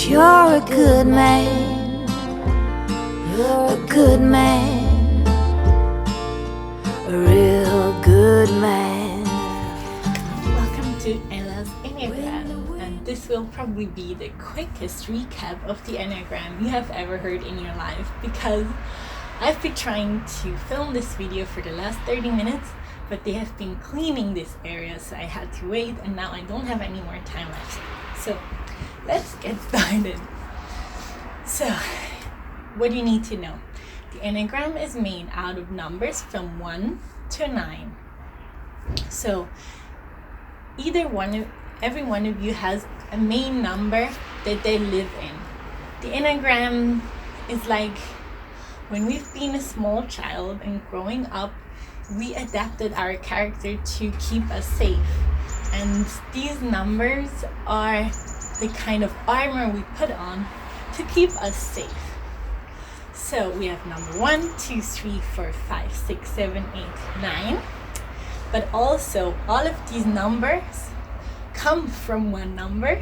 you're a good man, a good man, a real good man. Welcome to Ella's Enneagram, and this will probably be the quickest recap of the Enneagram you have ever heard in your life, because I've been trying to film this video for the last 30 minutes, but they have been cleaning this area, so I had to wait, and now I don't have any more time left. So let's get started. So, what you need to know. The Enneagram is made out of numbers from 1 to 9. So, every one of you has a main number that they live in. The Enneagram is like when we've been a small child and growing up, we adapted our character to keep us safe. And these numbers are the kind of armor we put on to keep us safe. So we have number 1, 2, 3, 4, 5, 6, 7, 8, 9. But also all of these numbers come from one number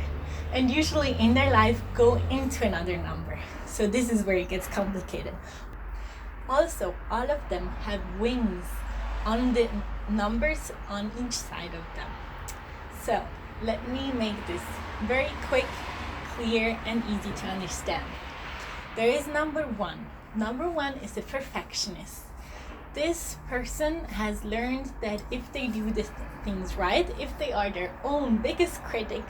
and usually in their life go into another number. So this is where it gets complicated. Also, all of them have wings on the numbers on each side of them. So let me make this very quick, clear, and easy to understand. There is number 1. Number 1 is a perfectionist. This person has learned that if they do the things right, if they are their own biggest critic,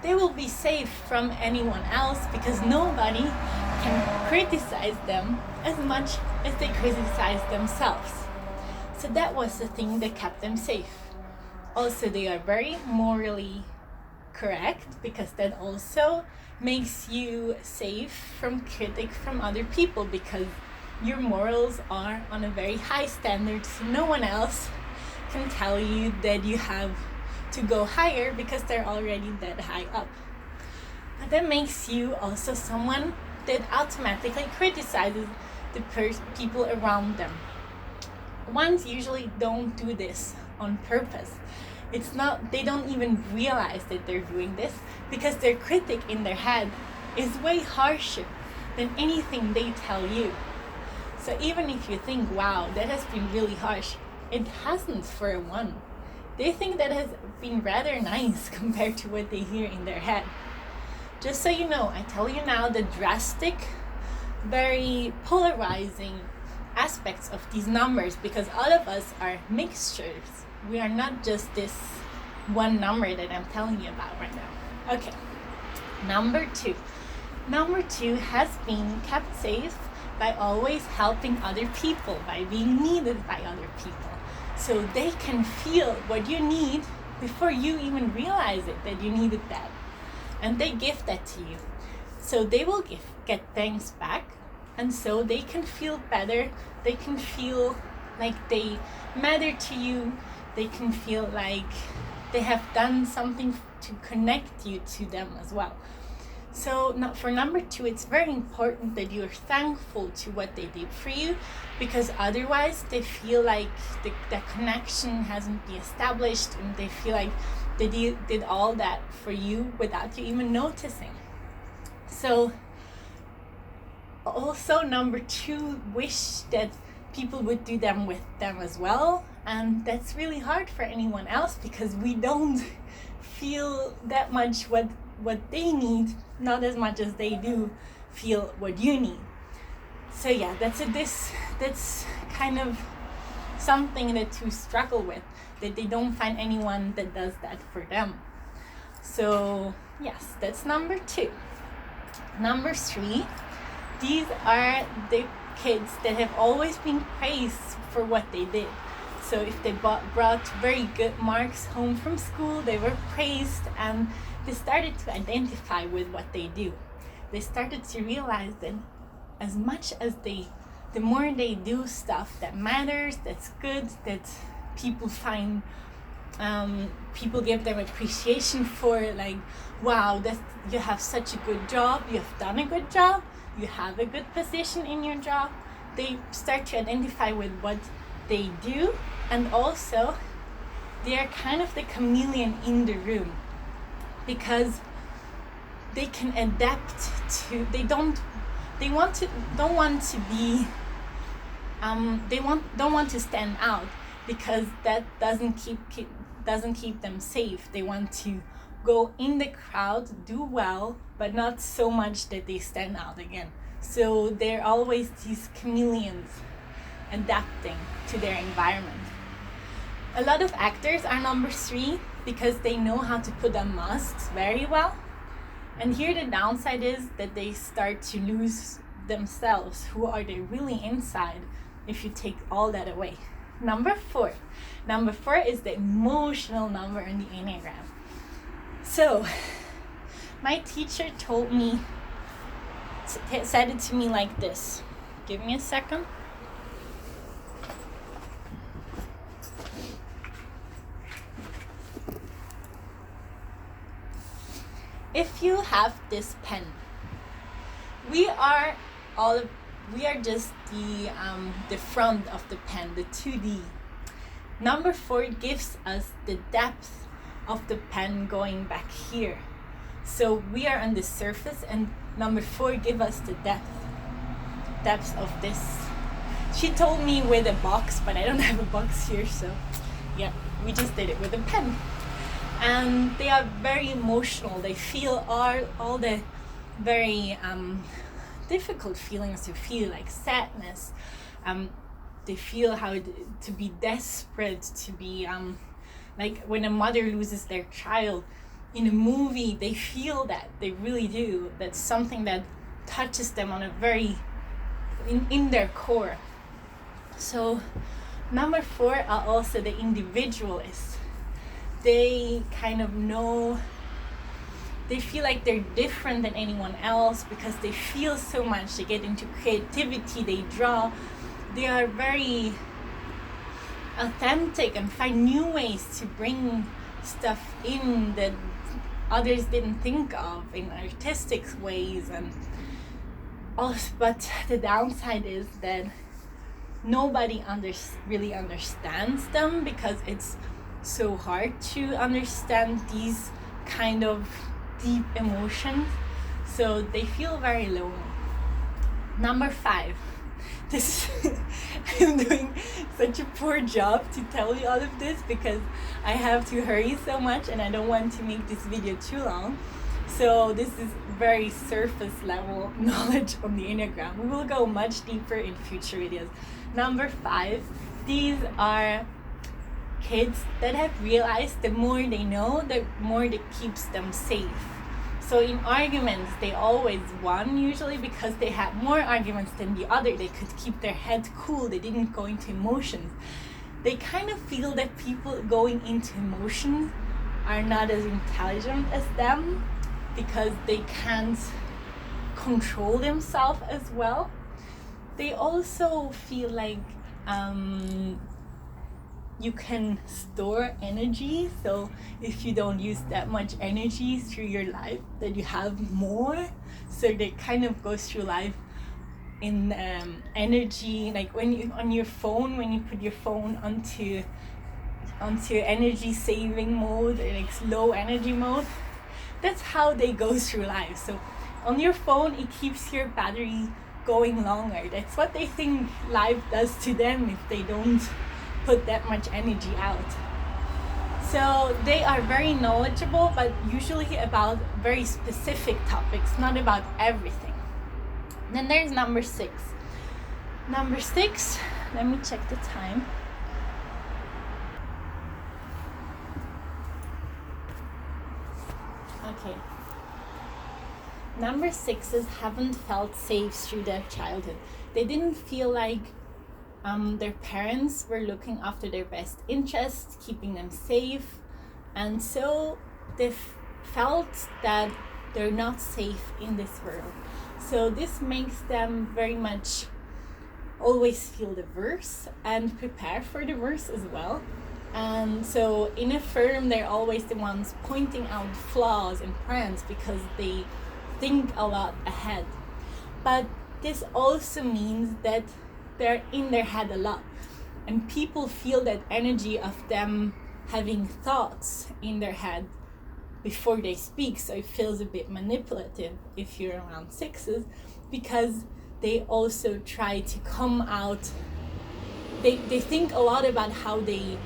they will be safe from anyone else because nobody can criticize them as much as they criticize themselves. So that was the thing that kept them safe. Also, they are very morally correct because that also makes you safe from critics from other people because your morals are on a very high standard, so no one else can tell you that you have to go higher because they're already that high up. But that makes you also someone that automatically criticizes the people around them. Ones usually don't do this on purpose. They don't even realize that they're doing this because their critic in their head is way harsher than anything they tell you. So even if you think, wow, that has been really harsh, it hasn't for a 1. They think that has been rather nice compared to what they hear in their head. Just so you know, I tell you now the drastic, very polarizing aspects of these numbers because all of us are mixtures. We are not just this one number that I'm telling you about right now. Okay, number 2. Number 2 has been kept safe by always helping other people, by being needed by other people. So they can feel what you need before you even realize it, that you needed that. And they give that to you. So they will get thanks back. And so they can feel better. They can feel like they matter to you. They can feel like they have done something to connect you to them as well. So for number 2, it's very important that you're thankful to what they did for you because otherwise they feel like the connection hasn't been established and they feel like they did all that for you without you even noticing. So also number 2 wish that people would do them with them as well, and that's really hard for anyone else because we don't feel that much what they need, not as much as they do feel what you need. So yeah, that's kind of something that to struggle with, that they don't find anyone that does that for them. So yes, that's number 2. Number 3, these are the kids that have always been praised for what they did. So if they brought very good marks home from school, they were praised and they started to identify with what they do. They started to realize that as much as the more they do stuff that matters, that's good, that people find, people give them appreciation for, like, wow, you have such a good job, you have done a good job, you have a good position in your job. They start to identify with what they do, and also they are kind of the chameleon in the room because they can adapt to, don't want to be don't want to stand out, because that doesn't keep them safe. They want to go in the crowd, do well, but not so much that they stand out again. So they're always these chameleons, adapting to their environment. A lot of actors are number 3 because they know how to put on masks very well. And here the downside is that they start to lose themselves. Who are they really inside if you take all that away? Number 4 is the emotional number in the Enneagram. So my teacher said it to me like this. Give me a second. If you have this pen, we are just the front of the pen, the 2D. Number 4 gives us the depth of the pen going back here. So we are on the surface, and number 4 give us the depth of this. She told me with a box, but I don't have a box here, so yeah, we just did it with a pen. And they are very emotional. They feel all the very difficult feelings to feel, like sadness. They feel how to be desperate, to be like when a mother loses their child in a movie. They feel that, they really do. That's something that touches them on a very in their core. So number 4 are also the individualists. They kind of know, they feel like they're different than anyone else because they feel so much. They get into creativity, they draw. They are very authentic and find new ways to bring stuff in that others didn't think of, in artistic ways. And also, but the downside is that nobody really understands them, because it's so hard to understand these kind of deep emotions. So they feel very lonely. Number 5. I'm doing such a poor job to tell you all of this because I have to hurry so much and I don't want to make this video too long. So this is very surface level knowledge on the Enneagram. We will go much deeper in future videos. Number 5, these are kids that have realized the more they know, the more it keeps them safe. So in arguments, they always won usually because they had more arguments than the other. They could keep their head cool. They didn't go into emotions. They kind of feel that people going into emotions are not as intelligent as them because they can't control themselves as well. They also feel like you can store energy, so if you don't use that much energy through your life, that you have more. So they kind of go through life in energy, like when you on your phone, when you put your phone onto energy saving mode, like low energy mode. That's how they go through life. So on your phone, it keeps your battery going longer. That's what they think life does to them if they don't put that much energy out. So they are very knowledgeable, but usually about very specific topics, not about everything. Then there's number 6. Number 6, let me check the time. Okay. Number 6s haven't felt safe through their childhood. They didn't feel like their parents were looking after their best interests, keeping them safe, and so they felt that they're not safe in this world. So this makes them very much always feel the worst and prepare for the worst as well. And so in a firm, they're always the ones pointing out flaws in plans because they think a lot ahead. But this also means that they're in their head a lot, and people feel that energy of them having thoughts in their head before they speak, so it feels a bit manipulative if you're around 6s, because they also try to come out. They think a lot about how they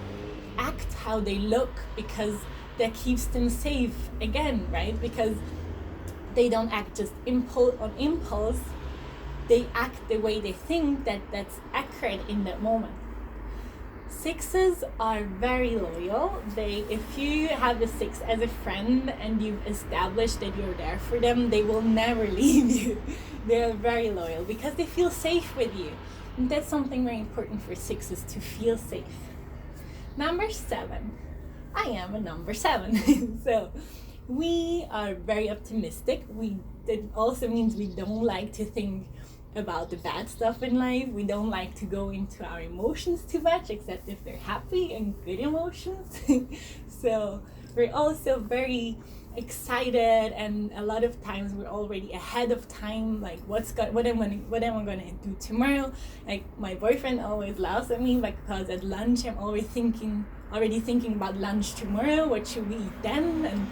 act, how they look, because that keeps them safe again, right? Because they don't act just on impulse. They act the way they think that's accurate in that moment. 6s are very loyal. If you have a 6 as a friend and you've established that you're there for them, they will never leave you. They're very loyal because they feel safe with you. And that's something very important for 6s, to feel safe. Number 7. I am a number 7. So we are very optimistic. That also means we don't like to think about the bad stuff in life. We don't like to go into our emotions too much, except if they're happy and good emotions. So we're also very excited, and a lot of times we're already ahead of time, like what am I gonna do tomorrow. Like my boyfriend always laughs at me because at lunch I'm always already thinking about lunch tomorrow, what should we eat then. And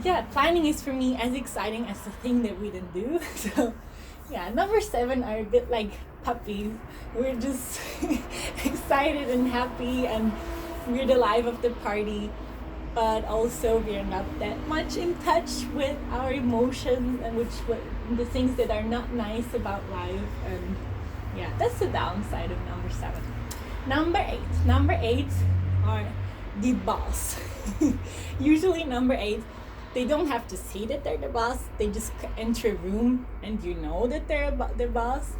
yeah, planning is for me as exciting as the thing that we didn't do. So yeah, number 7 are a bit like puppies. We're just excited and happy, and we're the life of the party, but also we're not that much in touch with our emotions and the things that are not nice about life. And yeah, that's the downside of number 7. Number 8 are the boss. Usually number 8, they don't have to say that they're the boss. They just enter a room and you know that they're the boss.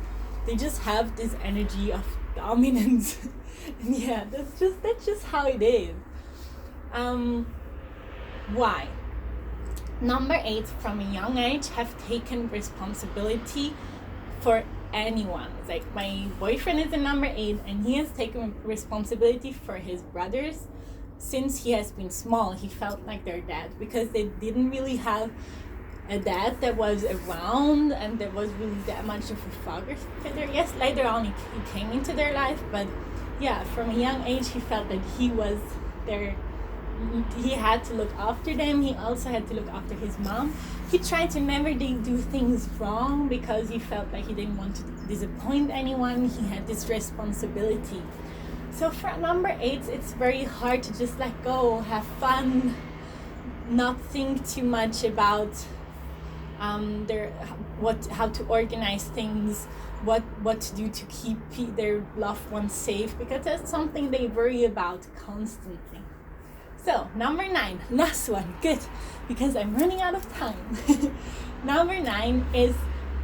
They just have this energy of dominance. And yeah, that's just how it is. Why? Number 8 from a young age have taken responsibility for anyone. It's like my boyfriend is a number 8 and he has taken responsibility for his brothers since he has been small. He felt like their dad because they didn't really have a dad that was around and that was really that much of a father figure. Yes, later on he came into their life, but yeah, from a young age he felt that he was their, he had to look after them. He also had to look after his mom. He tried to never do things wrong because he felt like he didn't want to disappoint anyone. He had this responsibility. So for number 8, it's very hard to just let go, have fun, not think too much about how to organize things, what to do to keep their loved ones safe, because that's something they worry about constantly. So number 9, last one, good, because I'm running out of time. Number 9 is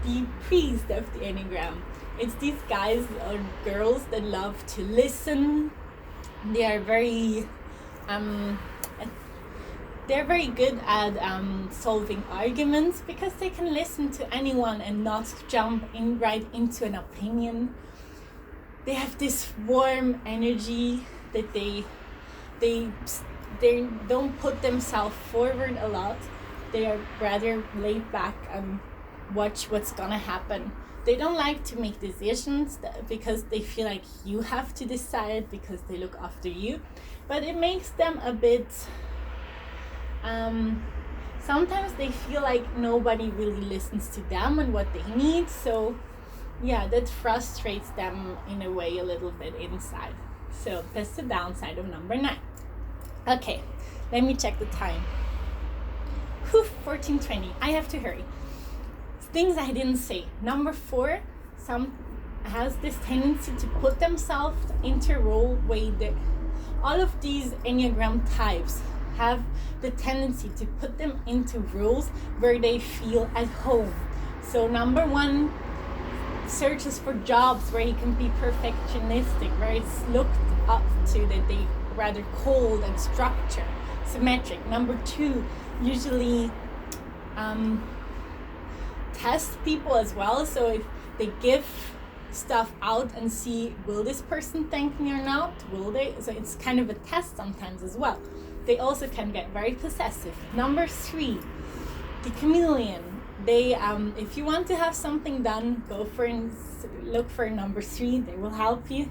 the priest of the Enneagram. It's these guys or girls that love to listen. They are very good at solving arguments because they can listen to anyone and not jump right into an opinion. They have this warm energy that they don't put themselves forward a lot. They are rather laid back and watch what's gonna happen. They don't like to make decisions because they feel like you have to decide because they look after you. But it makes them a bit... sometimes they feel like nobody really listens to them and what they need. So yeah, that frustrates them in a way a little bit inside. So that's the downside of number 9. Okay, let me check the time. 14:20. I have to hurry. Things I didn't say. Number 4, has this tendency to put themselves into a role where all of these Enneagram types have the tendency to put them into roles where they feel at home. So number 1 searches for jobs where he can be perfectionistic, where it's looked up to that they rather cold and structured, symmetric. Number 2 usually test people as well. So if they give stuff out and see, will this person thank me or not? Will they? So it's kind of a test sometimes as well. They also can get very possessive. Number 3, the chameleon. They if you want to have something done, look for number 3. They will help you,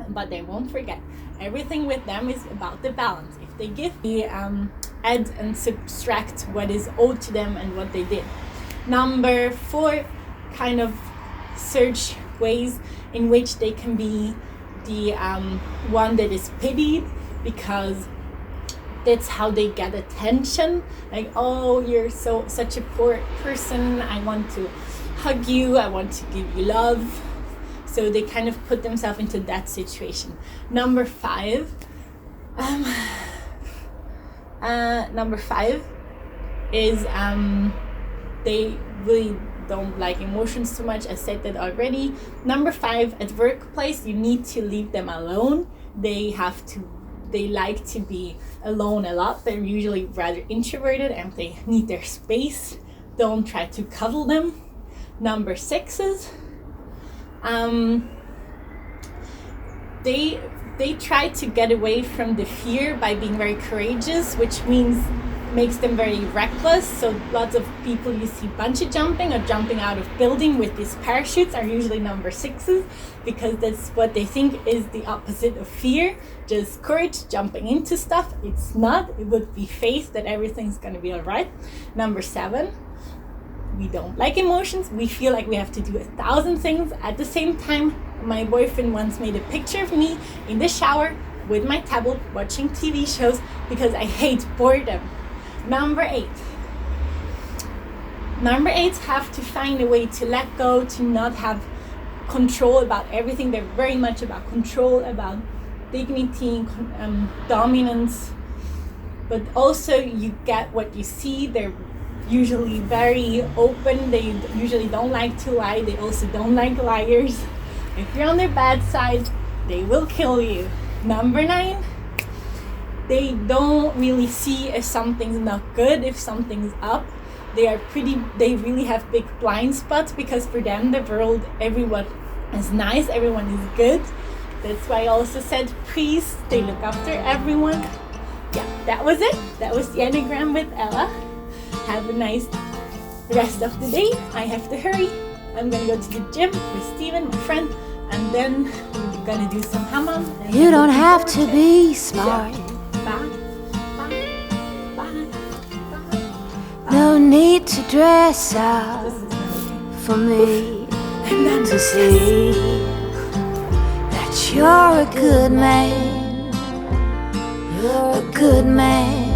but they won't forget. Everything with them is about the balance. If they give the add and subtract what is owed to them and what they did. Number 4, kind of search ways in which they can be the one that is pitied, because that's how they get attention. Like, oh, you're such a poor person, I want to hug you, I want to give you love. So they kind of put themselves into that situation. Number 5 is they really don't like emotions too much. I said that already. Number 5, at workplace, you need to leave them alone. They like to be alone a lot. They're usually rather introverted and they need their space. Don't try to cuddle them. Number 6 is they try to get away from the fear by being very courageous, which makes them very reckless. So lots of people you see bungee jumping or jumping out of building with these parachutes are usually number 6s, because that's what they think is the opposite of fear, just courage, jumping into stuff. It's not. It would be faith that everything's going to be all right. Number 7, we don't like emotions. We feel like we have to do 1,000 things at the same time. My boyfriend once made a picture of me in the shower with my tablet watching TV shows because I hate boredom. Number 8 have to find a way to let go, to not have control about everything. They're very much about control, about dignity, dominance, but also you get what you see. They're usually very open. They usually don't like to lie. They also don't like liars. If you're on their bad side, they will kill you. Number 9, they don't really see if something's not good, if something's up. They really have big blind spots, because for them, the world, everyone is nice, everyone is good. That's why I also said priests, they look after everyone. Yeah, that was it. That was the Enneagram with Ella. Have a nice rest of the day. I have to hurry. I'm gonna go to the gym with Steven, my friend, and then we're gonna do some hammam. You don't have to be smart. Bye. No need to dress up for me to see that you're a good man. You're a good man.